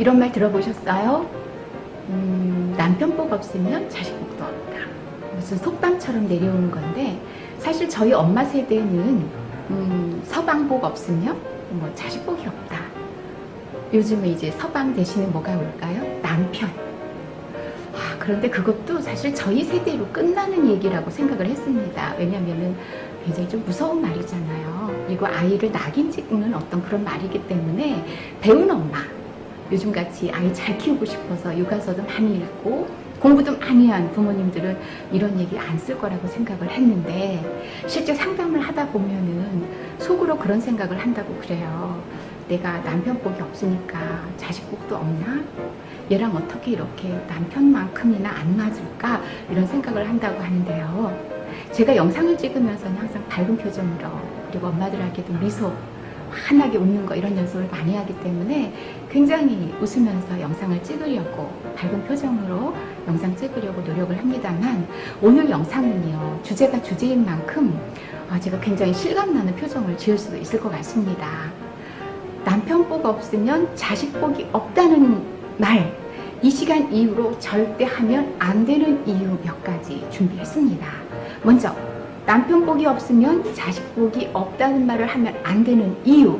이런 말 들어보셨어요? 남편 복 없으면 자식 복도 없다. 무슨 속담처럼 내려오는 건데, 사실 저희 엄마 세대는 서방 복 없으면 뭐 자식 복이 없다. 요즘에 이제 서방 대신에 뭐가 올까요? 남편. 그런데 그것도 사실 저희 세대로 끝나는 얘기라고 생각을 했습니다. 왜냐면은 굉장히 좀 무서운 말이잖아요. 그리고 아이를 낙인 찍는 어떤 그런 말이기 때문에 배운 엄마, 요즘같이 아이 잘 키우고 싶어서 교과서도 많이 읽고 공부도 많이 한 부모님들은 이런 얘기 안 쓸 거라고 생각을 했는데, 실제 상담을 하다 보면은 속으로 그런 생각을 한다고 그래요. 내가 남편 복이 없으니까 자식 복도 없나? 얘랑 어떻게 이렇게 남편만큼이나 안 맞을까? 이런 생각을 한다고 하는데요. 제가 영상을 찍으면서는 항상 밝은 표정으로, 그리고 엄마들에게도 미소, 환하게 웃는 거, 이런 연습을 많이 하기 때문에 굉장히 웃으면서 영상을 찍으려고, 밝은 표정으로 영상 찍으려고 노력을 합니다만, 오늘 영상은요, 주제가 주제인 만큼 제가 굉장히 실감나는 표정을 지을 수도 있을 것 같습니다. 남편 복 없으면 자식 복이 없다는 말, 이 시간 이후로 절대 하면 안 되는 이유 몇 가지 준비했습니다. 먼저, 남편 복이 없으면 자식 복이 없다는 말을 하면 안 되는 이유.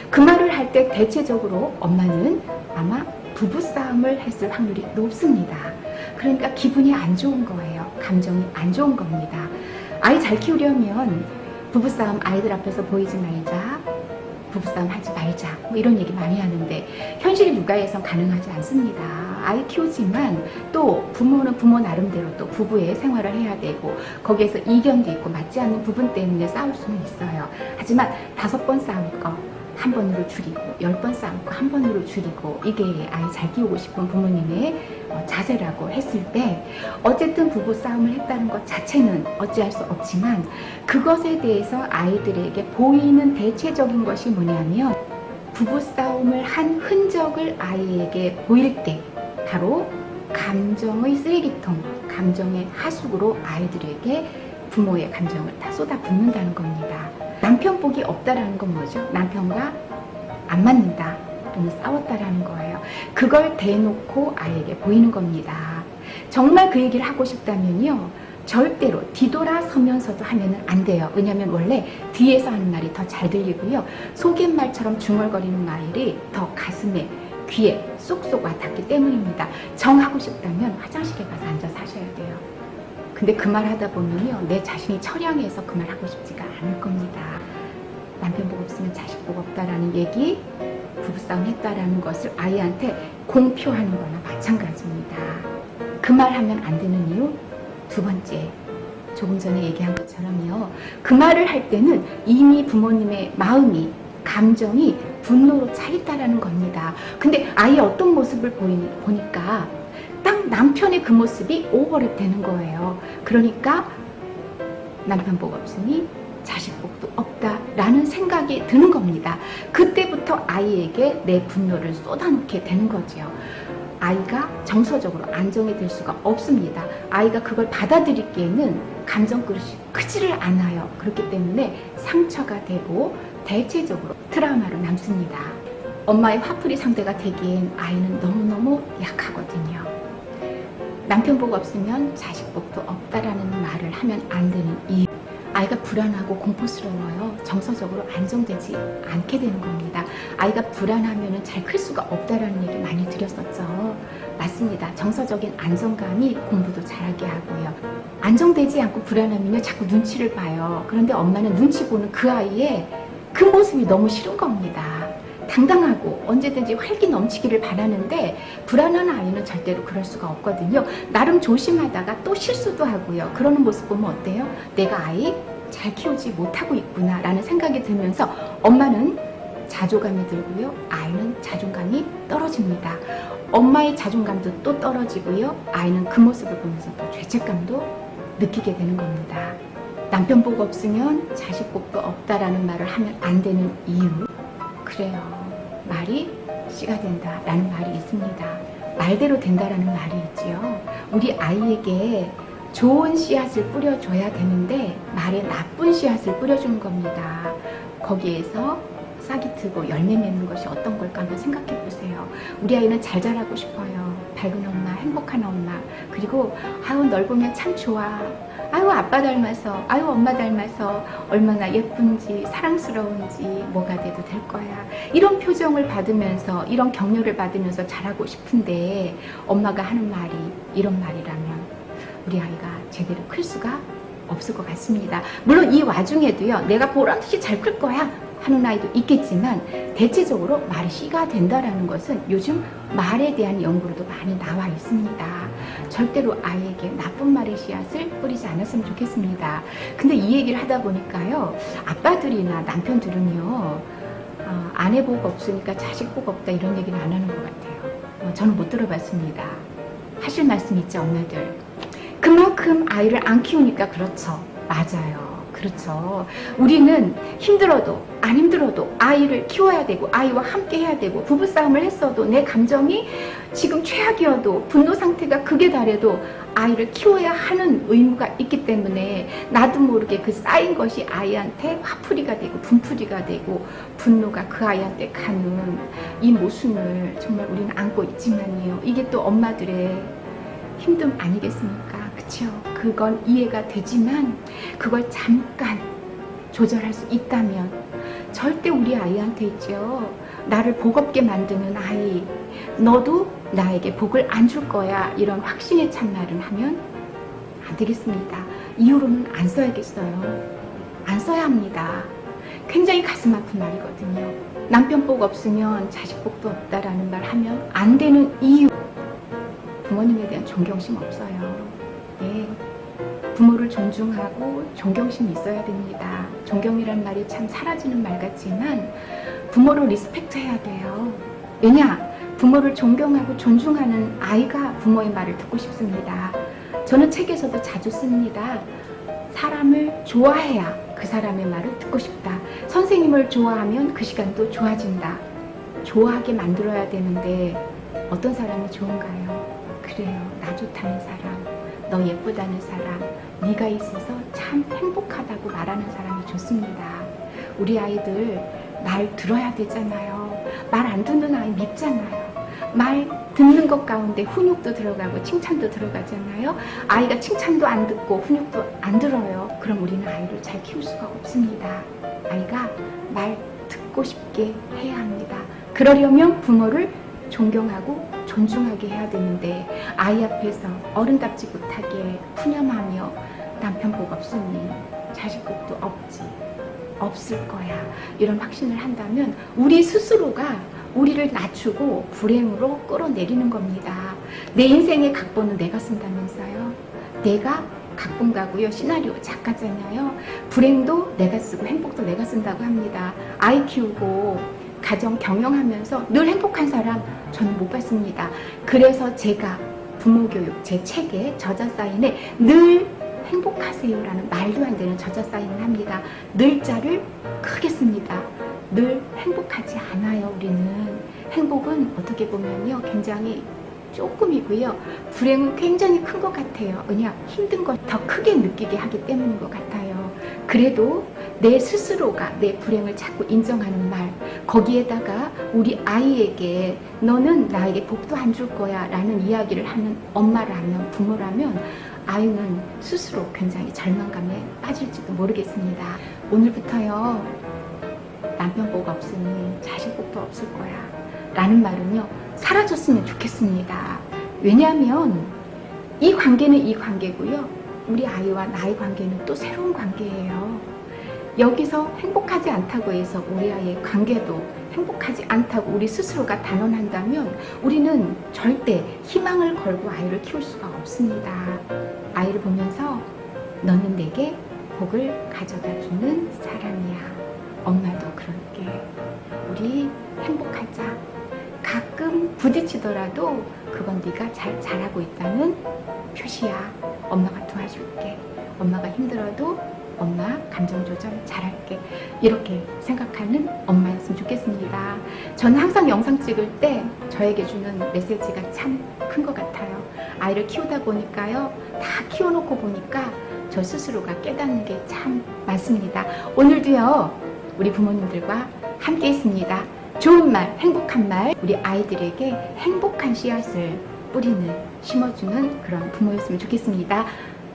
그 말을 할 때 대체적으로 엄마는 아마 부부싸움을 했을 확률이 높습니다. 그러니까 기분이 안 좋은 거예요. 감정이 안 좋은 겁니다. 아이 잘 키우려면 부부싸움 아이들 앞에서 보이지 말자, 부부싸움 하지 말자, 뭐 이런 얘기 많이 하는데, 현실 육아에선 가능하지 않습니다. 아이 키우지만 또 부모는 부모 나름대로 또 부부의 생활을 해야 되고, 거기에서 이견도 있고 맞지 않는 부분 때문에 싸울 수는 있어요. 하지만 5번 싸울 거 한 번으로 줄이고, 10번 싸울 거 한 번으로 줄이고, 이게 아이 잘 키우고 싶은 부모님의 자세라고 했을 때, 어쨌든 부부 싸움을 했다는 것 자체는 어찌할 수 없지만, 그것에 대해서 아이들에게 보이는 대체적인 것이 뭐냐면, 부부 싸움을 한 흔적을 아이에게 보일 때 바로 감정의 쓰레기통, 감정의 하수구로 아이들에게 부모의 감정을 다 쏟아붓는다는 겁니다. 남편 복이 없다라는 건 뭐죠? 남편과 안 맞는다 또는 싸웠다라는 거예요. 그걸 대놓고 아이에게 보이는 겁니다. 정말 그 얘기를 하고 싶다면요, 절대로 뒤돌아서면서도 하면 안 돼요. 왜냐하면 원래 뒤에서 하는 말이 더 잘 들리고요, 속갯말처럼 중얼거리는 말이 더 가슴에, 귀에 쏙쏙 와닿기 때문입니다. 정하고 싶다면 화장실에 가서 앉아서 하셔야 돼요. 근데 그 말 하다 보면요, 내 자신이 처량해서 그 말 하고 싶지가 않을 겁니다. 남편 복 없으면 자식 복 없다라는 얘기, 부부싸움 했다라는 것을 아이한테 공표하는 거나 마찬가지입니다. 그 말 하면 안 되는 이유, 두 번째, 조금 전에 얘기한 것처럼요, 그 말을 할 때는 이미 부모님의 마음이, 감정이 분노로 차 있다라는 겁니다. 근데 아이의 어떤 모습을 보니까 딱 남편의 그 모습이 오버랩 되는 거예요. 그러니까 남편 복 없으니 자식 복도 없다라는 생각이 드는 겁니다. 그때부터 아이에게 내 분노를 쏟아놓게 되는 거죠. 아이가 정서적으로 안정이 될 수가 없습니다. 아이가 그걸 받아들이기에는 감정 그릇이 크지를 않아요. 그렇기 때문에 상처가 되고 대체적으로 트라우마로 남습니다. 엄마의 화풀이 상대가 되기엔 아이는 너무너무 약하거든요. 남편 복 없으면 자식 복도 없다라는 말을 하면 안 되는 이유, 아이가 불안하고 공포스러워요. 정서적으로 안정되지 않게 되는 겁니다. 아이가 불안하면 잘 클 수가 없다라는 얘기 많이 드렸었죠. 맞습니다. 정서적인 안정감이 공부도 잘하게 하고요. 안정되지 않고 불안하면 자꾸 눈치를 봐요. 그런데 엄마는 눈치 보는 그 아이의 그 모습이 너무 싫은 겁니다. 당당하고 언제든지 활기 넘치기를 바라는데, 불안한 아이는 절대로 그럴 수가 없거든요. 나름 조심하다가 또 실수도 하고요. 그러는 모습 보면 어때요? 내가 아이 잘 키우지 못하고 있구나 라는 생각이 들면서 엄마는 자존감이 들고요, 아이는 자존감이 떨어집니다. 엄마의 자존감도 또 떨어지고요, 아이는 그 모습을 보면서 또 죄책감도 느끼게 되는 겁니다. 남편 복 없으면 자식 복도 없다라는 말을 하면 안 되는 이유, 그래요, 말이 씨가 된다라는 말이 있습니다. 말대로 된다라는 말이 있지요. 우리 아이에게 좋은 씨앗을 뿌려줘야 되는데 말에 나쁜 씨앗을 뿌려준 겁니다. 거기에서 싹이 트고 열매 맺는 것이 어떤 걸까 한번 생각해 보세요. 우리 아이는 잘 자라고 싶어요. 밝은 엄마, 행복한 엄마. 그리고 아유 널 보면 참 좋아. 아유 아빠 닮아서, 아유 엄마 닮아서 얼마나 예쁜지 사랑스러운지 뭐가 돼도 될 거야. 이런 표정을 받으면서 이런 격려를 받으면서 자라고 싶은데 엄마가 하는 말이 이런 말이라면 우리 아이가 제대로 클 수가 없을 것 같습니다. 물론 이 와중에도요, 내가 보람듯이 잘 클 거야 하는 아이도 있겠지만 대체적으로 말이 씨가 된다라는 것은 요즘 말에 대한 연구로도 많이 나와 있습니다. 절대로 아이에게 나쁜 말의 씨앗을 뿌리지 않았으면 좋겠습니다. 근데 이 얘기를 하다 보니까요, 아빠들이나 남편들은요, 아내 복 없으니까 자식 복 없다 이런 얘기는 안 하는 것 같아요. 저는 못 들어봤습니다. 하실 말씀 있죠, 엄마들? 그만큼 아이를 안 키우니까 그렇죠. 맞아요. 그렇죠. 우리는 힘들어도 안 힘들어도 아이를 키워야 되고 아이와 함께 해야 되고 부부싸움을 했어도 내 감정이 지금 최악이어도 분노 상태가 극에 달해도 아이를 키워야 하는 의무가 있기 때문에 나도 모르게 그 쌓인 것이 아이한테 화풀이가 되고 분풀이가 되고 분노가 그 아이한테 가는 이 모순을 정말 우리는 안고 있지만요. 이게 또 엄마들의 힘듦 아니겠습니까? 그쵸? 그건 이해가 되지만 그걸 잠깐 조절할 수 있다면 절대 우리 아이한테 있죠. 나를 복 없게 만드는 아이, 너도 나에게 복을 안 줄 거야. 이런 확신에 찬 말은 하면 안 되겠습니다. 이후로는 안 써야겠어요. 안 써야 합니다. 굉장히 가슴 아픈 말이거든요. 남편 복 없으면 자식 복도 없다라는 말 하면 안 되는 이유. 부모님에 대한 존경심 없어요. 예. 부모를 존중하고 존경심이 있어야 됩니다. 존경이란 말이 참 사라지는 말 같지만 부모를 리스펙트 해야 돼요. 왜냐? 부모를 존경하고 존중하는 아이가 부모의 말을 듣고 싶습니다. 저는 책에서도 자주 씁니다. 사람을 좋아해야 그 사람의 말을 듣고 싶다. 선생님을 좋아하면 그 시간도 좋아진다. 좋아하게 만들어야 되는데 어떤 사람이 좋은가요? 그래요. 나 좋다는 사람, 너 예쁘다는 사람, 네가 있어서 참 행복하다고 말하는 사람이 좋습니다. 우리 아이들 말 들어야 되잖아요. 말 안 듣는 아이 밉잖아요. 말 듣는 것 가운데 훈육도 들어가고 칭찬도 들어가잖아요. 아이가 칭찬도 안 듣고 훈육도 안 들어요. 그럼 우리는 아이를 잘 키울 수가 없습니다. 아이가 말 듣고 싶게 해야 합니다. 그러려면 부모를 존경하고 존중하게 해야 되는데 아이 앞에서 어른답지 못하게 푸념하며 남편 복 없으니 자식 복도 없을 거야 이런 확신을 한다면 우리 스스로가 우리를 낮추고 불행으로 끌어내리는 겁니다. 내 인생의 각본은 내가 쓴다면서요. 내가 각본가고요. 시나리오 작가잖아요. 불행도 내가 쓰고 행복도 내가 쓴다고 합니다. 아이 키우고 가정 경영하면서 늘 행복한 사람 저는 못 봤습니다. 그래서 제가 부모교육 제 책에 저자 사인에 늘 행복하세요라는 말도 안 되는 저자 사인을 합니다. 늘자를 크게 씁니다. 늘 행복하지 않아요. 우리는 행복은 어떻게 보면요 굉장히 조금이고요. 불행은 굉장히 큰 것 같아요. 그냥 힘든 것 더 크게 느끼게 하기 때문인 것 같아요. 그래도 내 스스로가 내 불행을 자꾸 인정하는 말, 거기에다가 우리 아이에게 너는 나에게 복도 안 줄 거야 라는 이야기를 하는 엄마라면 부모라면 아이는 스스로 굉장히 절망감에 빠질지도 모르겠습니다. 오늘부터요 남편 복 없으니 자식 복도 없을 거야 라는 말은요 사라졌으면 좋겠습니다. 왜냐하면 이 관계는 이 관계고요. 우리 아이와 나의 관계는 또 새로운 관계예요. 여기서 행복하지 않다고 해서 우리 아이의 관계도 행복하지 않다고 우리 스스로가 단언한다면 우리는 절대 희망을 걸고 아이를 키울 수가 없습니다. 아이를 보면서 너는 내게 복을 가져다 주는 사람이야. 엄마도 그럴게. 우리 행복하자. 가끔 부딪히더라도 그건 네가 잘 자라고 있다는 표시야. 엄마가 도와줄게. 엄마가 힘들어도 엄마 감정 조절 잘할게. 이렇게 생각하는 엄마였으면 좋겠습니다. 저는 항상 영상 찍을 때 저에게 주는 메시지가 참 큰 것 같아요. 아이를 키우다 보니까요. 다 키워놓고 보니까 저 스스로가 깨닫는 게 참 많습니다. 오늘도요. 우리 부모님들과 함께 했습니다. 좋은 말, 행복한 말, 우리 아이들에게 행복한 씨앗을 뿌리는, 심어주는 그런 부모였으면 좋겠습니다.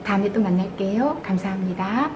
다음에 또 만날게요. 감사합니다.